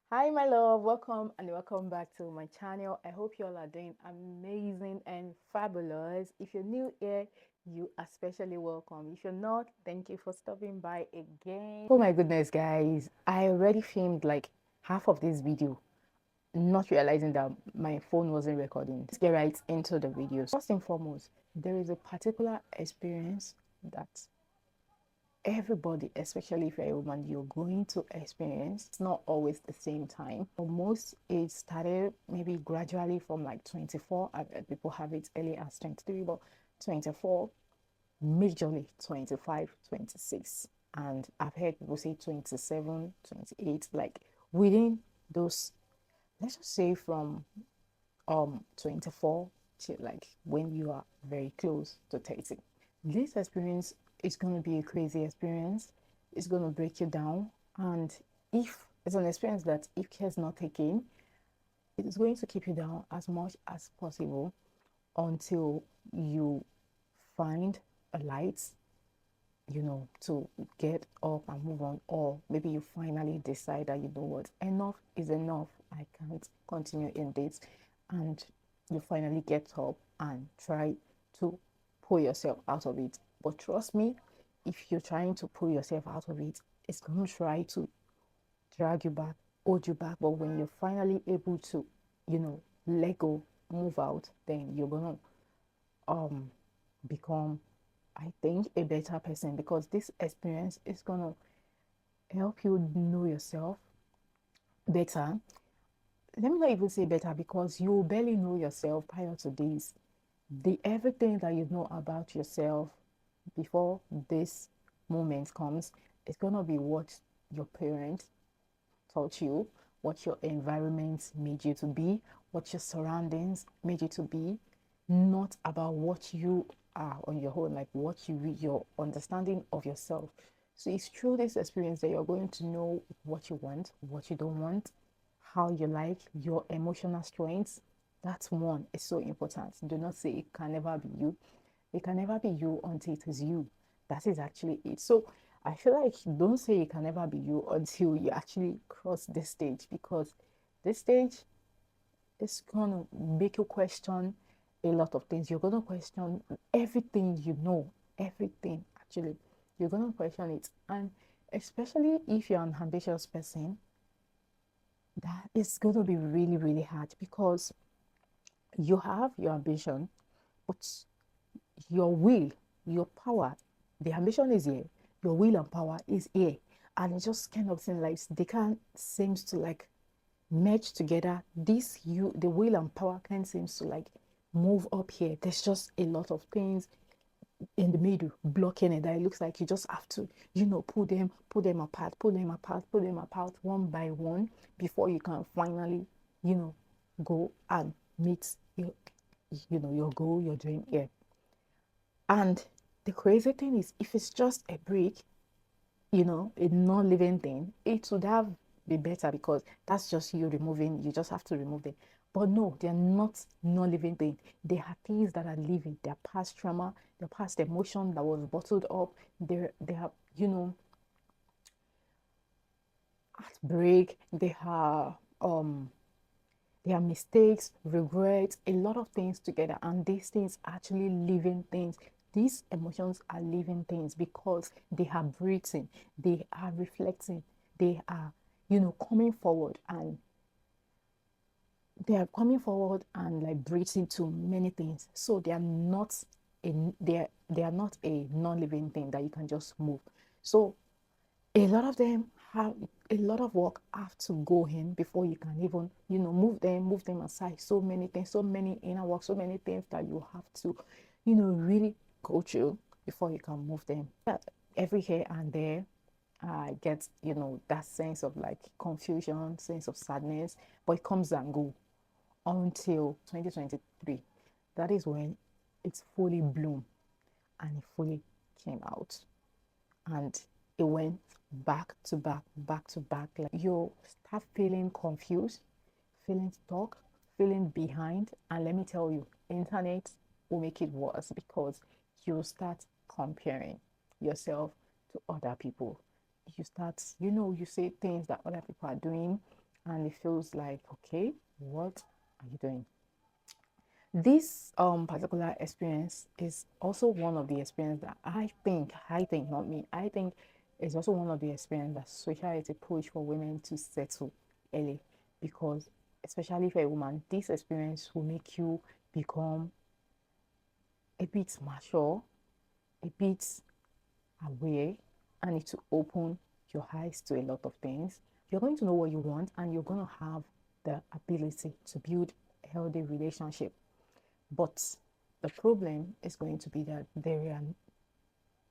Hi my love, welcome back to my channel. I hope you all are doing amazing and fabulous. If you're new here, you are especially welcome. If you're not, thank you for stopping by again. Oh my goodness guys, I already filmed like half of this video, not realizing that my phone wasn't recording. Let's get right into the videos. First and foremost, there is a particular experience that everybody, especially if you're a woman, you're going to experience. It's not always the same time. For most, it started maybe gradually from like 24. I've heard people have it early as 23, but 24, majorly 25, 26. And I've heard people say 27, 28, like within those, let's just say from 24 to like when you are very close to 30. This experience is going to be a crazy experience. It's going to break you down, and if it's an experience that if care is not taken, it is going to keep you down as much as possible until you find a light, to get up and move on, or maybe you finally decide that you know what, enough is enough. I can't continue in this, and you finally get up and try to pull yourself out of it. But trust me, if you're trying to pull yourself out of it, it's going to try to drag you back, hold you back. But when you're finally able to, let go, move out, then you're gonna um become, I think, a better person, because this experience is gonna help you know yourself better. Let me not even say better, because you barely know yourself prior to this. The everything that you know about yourself before this moment comes is gonna be what your parents taught you, what your environment made you to be, what your surroundings made you to be, not about what you are on your own, like what you read, your understanding of yourself. So it's through this experience that you're going to know what you want, what you don't want, how you like, your emotional strengths. That's one. It's so important. Do not say it can never be you. It can never be you until it is you. That is actually it. So I feel like don't say it can never be you until you actually cross this stage, because this stage is gonna make you question a lot of things. You're gonna question everything you know, everything actually. You're gonna question it. And especially if you're an ambitious person, that is gonna be really, really hard, because you have your ambition, but your will, your power, the ambition is here, your will and power is here, and it just kind of seems like they can't seems to like merge together. This you the will and power can seems to like move up here. There's just a lot of things in the middle blocking it, that it looks like you just have to, pull them apart, pull them apart one by one, before you can finally, you know go and meet your goal, your dream. Yeah. And the crazy thing is, if it's just a brick, a non-living thing, it would have been better, because that's just you removing, you just have to remove them. But no, they're not non-living things. They are things that are living. Their past trauma, their past emotion that was bottled up. They have, heartbreak. They are mistakes, regrets, a lot of things together. And these things are actually living things. These emotions are living things, because they are breathing, they are reflecting, they are, coming forward, and like breathing to many things. So they are not a non-living thing that you can just move. So a lot of them have a lot of work have to go in before you can even move them aside. So many things, so many inner work, so many things that you have to really go through before you can move them. But every here and there I get that sense of like confusion, sense of sadness, but it comes and go until 2023. That is when it's fully bloom, and it fully came out, and it went back to back, back to back. Like you start feeling confused, feeling stuck, feeling behind. And let me tell you, internet will make it worse, because you start comparing yourself to other people. You start, you say things that other people are doing, and it feels like, okay, what are you doing? This particular experience is also one of the experience that I think not me, I think it's also one of the experience that society push for women to settle early, because especially for a woman, this experience will make you become a bit mature, a bit aware, and it will open your eyes to a lot of things. You're going to know what you want, and you're going to have the ability to build a healthy relationship. But the problem is going to be that there are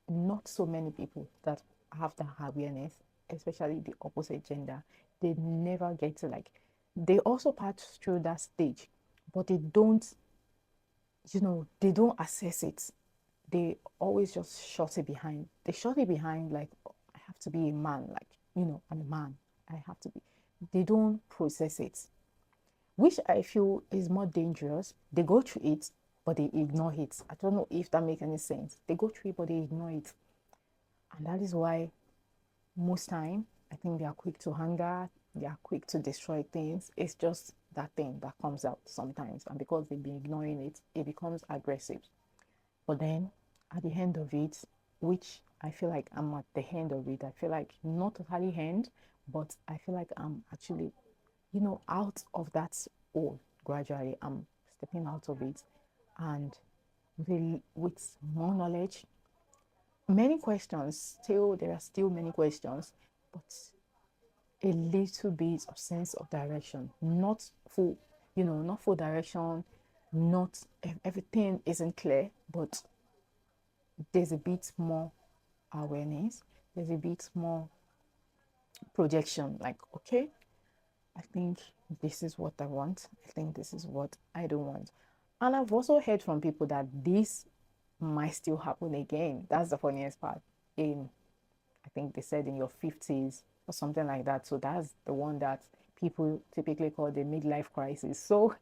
not so many people that have that awareness, especially the opposite gender. They never get to, like, they also pass through that stage, but they don't, they don't assess it. They always just shut it behind. They shut it behind, like, "Oh, I have to be a man, like, I'm a man. I have to be." They don't process it, which I feel is more dangerous. They go through it, but they ignore it. I don't know if that makes any sense. They go through it, but they ignore it. And that is why most time, I think they are quick to anger, they are quick to destroy things. It's just that thing that comes out sometimes. And because they've been ignoring it, it becomes aggressive. But then at the end of it, which I feel like I'm at the end of it, I feel like not totally end, but I feel like I'm actually, out of that hole gradually. I'm stepping out of it, and with more knowledge, many questions, still, there are still many questions, but a little bit of sense of direction, not full, not full direction, not everything isn't clear, but there's a bit more awareness, there's a bit more projection, like, okay, I think this is what I want, I think this is what I don't want. And I've also heard from people that this might still happen again. That's the funniest part. In, I think they said, in your 50s or something like that. So that's the one that people typically call the midlife crisis. So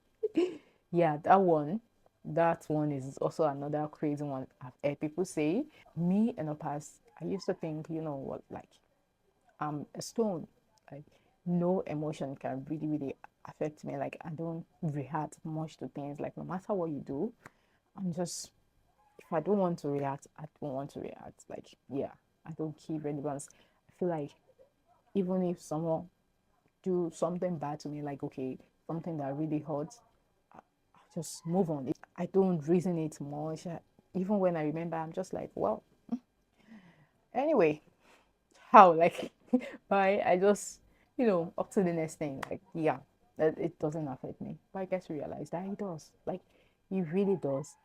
yeah, that one is also another crazy one I've heard people say. Me in the past, I used to think, what, like, I'm a stone. Like, no emotion can really, really affect me. Like, I don't react much to things. Like, no matter what you do, I'm just, if I don't want to react, I don't want to react. Like, yeah, I don't keep relevance. I feel like even if someone do something bad to me, like, okay, something that really hurts, I just move on. I don't reason it much. Even when I remember, I'm just like, well, anyway, how, like, bye. I just, up to the next thing. Like, yeah, that it doesn't affect me. But I get to realize that it does. Like, it really does.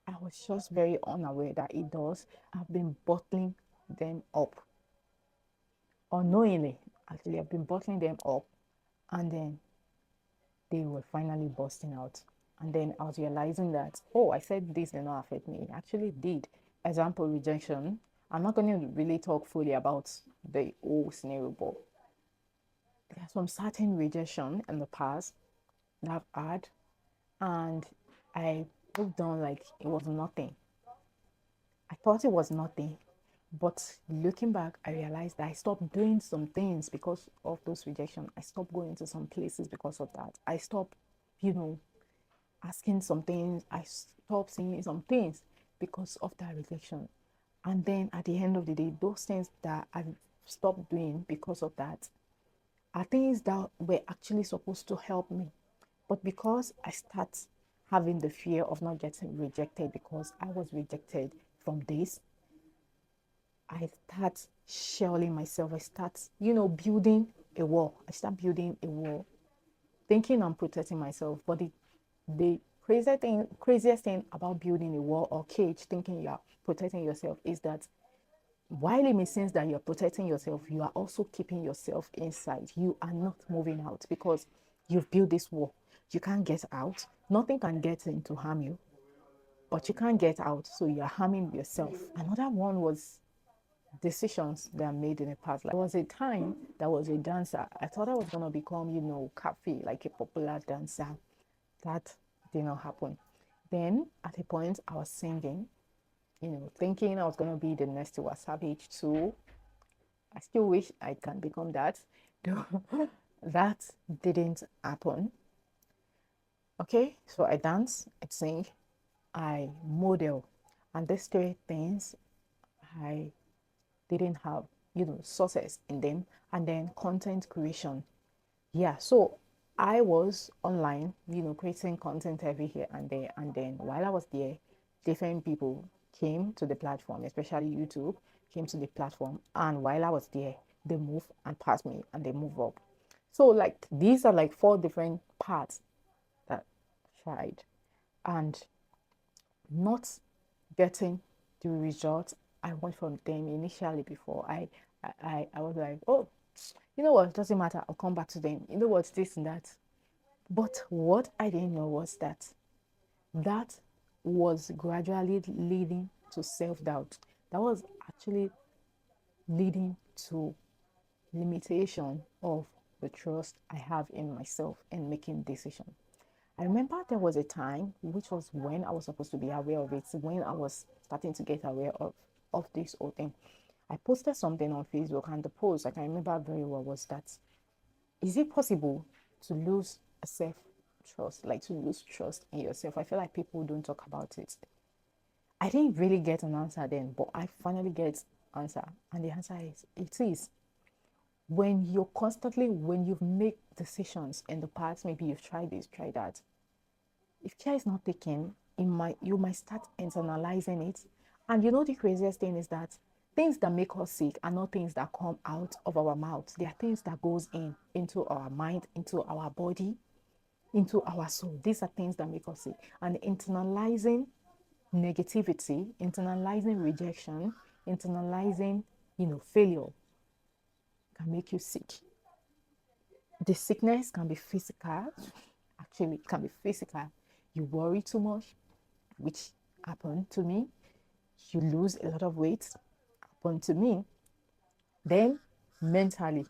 I was just very unaware that it does. I've been bottling them up unknowingly. Actually, I've been bottling them up, and then they were finally bursting out. And then I was realizing that, oh, I said this did not affect me. It actually did. Example, rejection. I'm not going to really talk fully about the whole scenario, but there's some certain rejection in the past that I've had, and I looked down like it was nothing. I thought it was nothing, but looking back, I realized that I stopped doing some things because of those rejection. I stopped going to some places because of that. I stopped, you know, asking some things. I stopped saying some things because of that rejection. And then at the end of the day, those things that I stopped doing because of that are things that were actually supposed to help me. But because I start having the fear of not getting rejected because I was rejected from this, I start shelling myself. I start, building a wall. I start building a wall, thinking I'm protecting myself. But the craziest thing about building a wall or cage, thinking you're protecting yourself, is that while it makes sense that you're protecting yourself, you are also keeping yourself inside. You are not moving out because you've built this wall. You can't get out. Nothing can get in to harm you, but you can't get out, so you're harming yourself. Another one was decisions that I made in the past. Like, there was a time that was a dancer. I thought I was gonna become, Cafe, like a popular dancer. That did not happen. Then at a point I was singing, thinking I was gonna be the next to Wasabi too. I still wish I can become that. That didn't happen. Okay, so I dance, I sing, I model, and these three things I didn't have, success in them. And then content creation. Yeah, so I was online, creating content every here and there. And then while I was there, different people came to the platform, especially YouTube came to the platform. And while I was there, they moved and passed me and they move up. So like these are like four different parts that I tried. And not getting the result I want from them initially before I was like, oh, you know what, it doesn't matter, I'll come back to them. You know what, this and that. But what I didn't know was that that was gradually leading to self-doubt. That was actually leading to limitation of the trust I have in myself and making decisions. I remember there was a time, which was when I was supposed to be aware of it, when I was starting to get aware of this whole thing. I posted something on Facebook, and the post I can remember very well was that, is it possible to lose a self trust, like to lose trust in yourself? I feel like people don't talk about it. I didn't really get an answer then, but I finally get answer, and the answer is it is when you've made decisions in the past, maybe you've tried this, try that. If care is not taken, you might start internalizing it. And the craziest thing is that things that make us sick are not things that come out of our mouths. They are things that goes into our mind, into our body, into our soul. These are things that make us sick. And internalizing negativity, internalizing rejection, internalizing, failure can make you sick. The sickness can be physical. Actually, it can be physical. You worry too much, which happened to me. You lose a lot of weight, happened to me. Then mentally,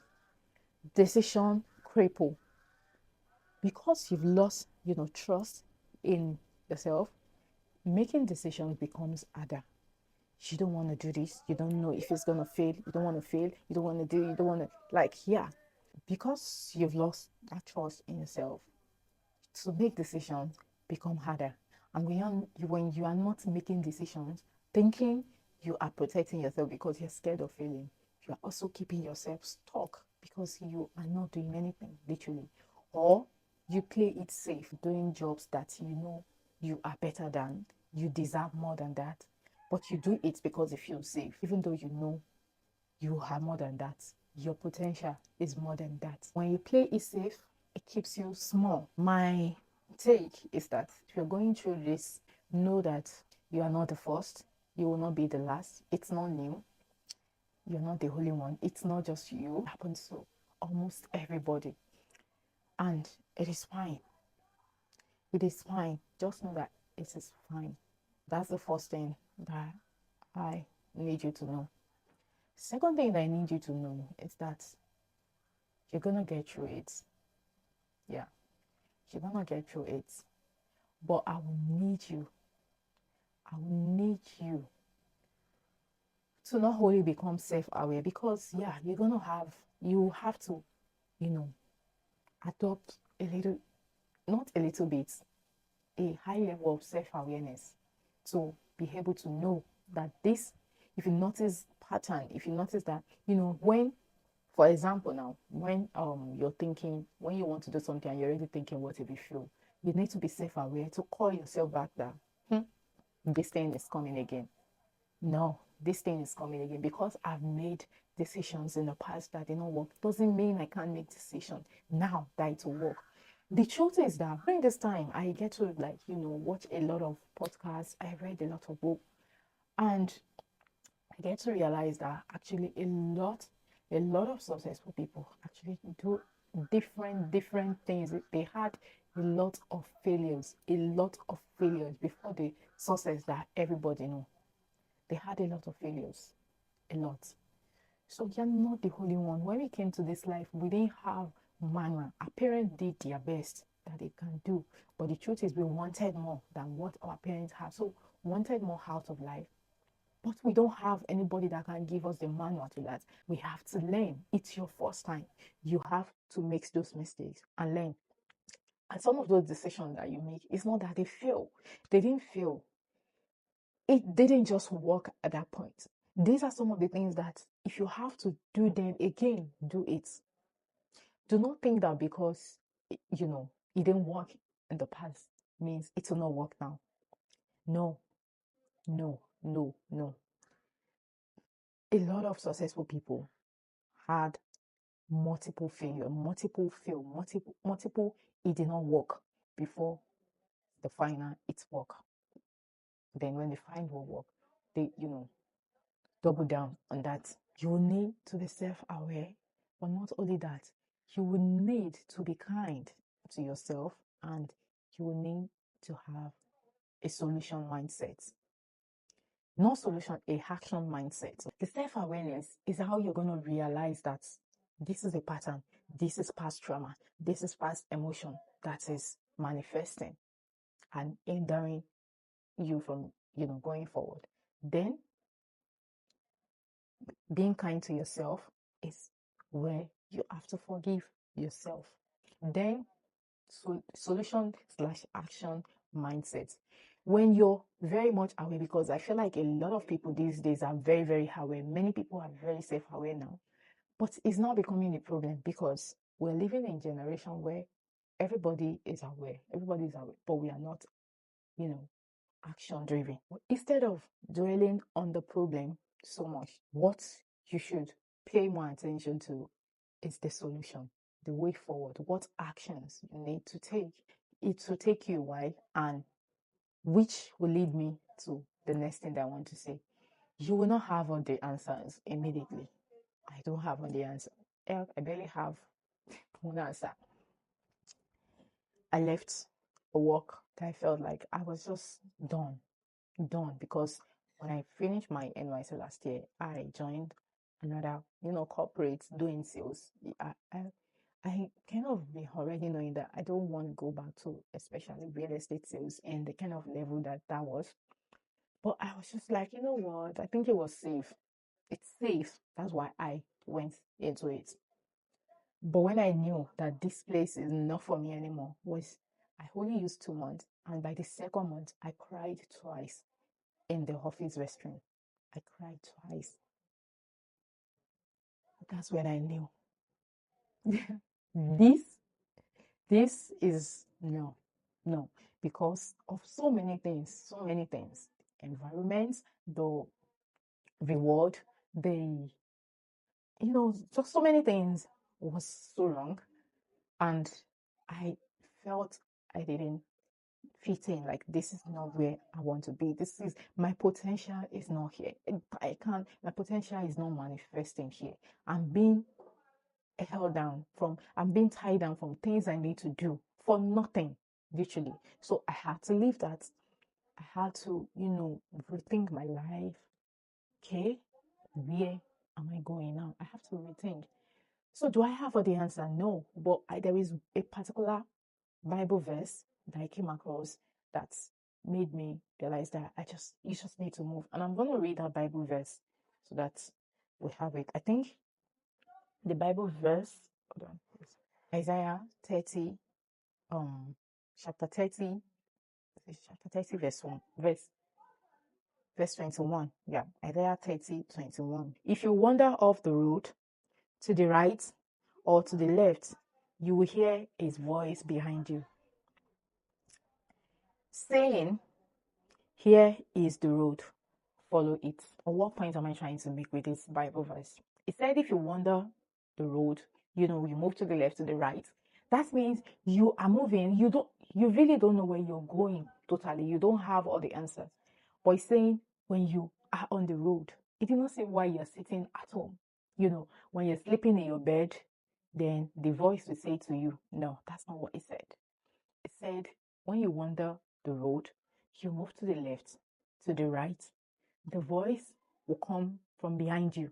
decision cripple. Because you've lost, trust in yourself, making decisions becomes harder. You don't want to do this. You don't know if it's gonna fail. You don't want to fail. You don't want to do. You don't want to yeah. Because you've lost that trust in yourself, to make decisions become harder. And when you are not making decisions, thinking you are protecting yourself because you're scared of failing, you are also keeping yourself stuck because you are not doing anything, literally. Or you play it safe, doing jobs that you know you are better than, you deserve more than that, but you do it because it feels safe, even though you know you are more than that. Your potential is more than that. When you play it safe, it keeps you small. My take is that if you're going through this, know that you are not the first. You will not be the last. It's not new. You're not the only one. It's not just you. It happens to almost everybody. And it is fine. It is fine. Just know that it is fine. That's the first thing that I need you to know. Second thing that I need you to know is that you're gonna get through it. Yeah, you're gonna get through it. But I will need you to not only become self-aware, because yeah, you have to, you know, adopt a little, not a little bit, a high level of self-awareness to be able to know that this, if you notice pattern, if you notice that, when, for example, now, when you're thinking, when you want to do something and you're already thinking, what if you feel, you need to be self-aware to call yourself back that, this thing is coming again. No, this thing is coming again because I've made decisions in the past that didn't work. Doesn't mean I can't make decisions now that it will work. The truth is that during this time, I get to watch a lot of podcasts. I read a lot of books, and I get to realize that actually a lot of successful people actually do different things. They had a lot of failures before the success that everybody know. They had a lot of failures, a lot. So you're not the only one. When we came to this life, we didn't have manual. Our parents did their best that they can do, but the truth is we wanted more than what our parents had. So wanted more out of life. But we don't have anybody that can give us the manual to that. We have to learn. It's your first time. You have to make those mistakes and learn. And some of those decisions that you make, it's not that they fail. They didn't fail. It didn't just work at that point. These are some of the things that if you have to do them again, do it. Do not think that because, it didn't work in the past means it will not work now. No, no, no, no. A lot of successful people had multiple failure, multiple fail, multiple it did not work before the final it work. Then when they find what work, they, double down on that. You will need to be self-aware, but not only that, you will need to be kind to yourself, and you will need to have a solution mindset. Not solution, a action mindset. The self-awareness is how you're going to realize that this is a pattern, this is past trauma, this is past emotion that is manifesting and hindering you from, going forward. Then being kind to yourself is where you have to forgive yourself. Then solution slash action mindset. When you're very much aware, because I feel like a lot of people these days are very, very aware. Many people are very self-aware now, but it's not becoming a problem because we're living in a generation where everybody is aware. Everybody is aware, but we are not, action driven. Instead of dwelling on the problem so much, what you should pay more attention to is the solution, the way forward, what actions you need to take. It will take you a while, and which will lead me to the next thing that I want to say. You will not have all the answers immediately. I don't have all the answers. I barely have one answer. I left a work that I felt like I was just done because when I finished my NYC last year, I joined another, corporate doing sales. I kind of be already knowing that I don't want to go back to especially real estate sales and the kind of level that was. But I was just like, you know what? I think it was safe. It's safe. That's why I went into it. But when I knew that this place is not for me anymore, was I only used 2 months, and by the second month, I cried twice in the office restroom. I cried twice. That's when I knew. this this is no, because of so many things, environments, the reward, the just so many things was so wrong, and I felt I didn't fit in. Like, this is not where I want to be. This is my potential is not here. I can't. My potential is not manifesting here. I'm being held down from. I'm being tied down from things I need to do for nothing, literally. So I had to leave that. I had to, rethink my life. Okay, where am I going now? I have to rethink. So do I have all the answer? No, but there is a particular Bible verse that I came across that made me realize that you just need to move. And I'm going to read that Bible verse so that we have it. I think the Bible verse, hold on, Isaiah 30, chapter 30, verse 1, verse 21. Yeah, Isaiah 30, 21. If you wander off the road to the right or to the left, you will hear his voice behind you saying, "Here is the road, follow it." Or what point am I trying to make with this Bible verse? It said if you wander the road, you move to the left, to the right. That means you are moving. You really don't know where you're going totally. You don't have all the answers. But it's saying when you are on the road, it did not say why you're sitting at home. When you're sleeping in your bed, then the voice will say to you, no, that's not what it said. It said when you wander the road, you move to the left, to the right, the voice will come from behind you,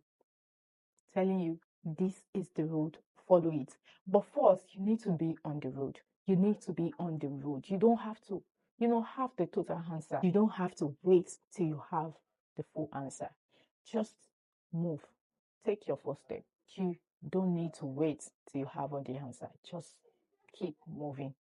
telling you, this is the road, follow it. But first, you need to be on the road. You need to be on the road. You don't have to, have the total answer. You don't have to wait till you have the full answer. Just move. Take your first step. You don't need to wait till you have all the answer. Just keep moving.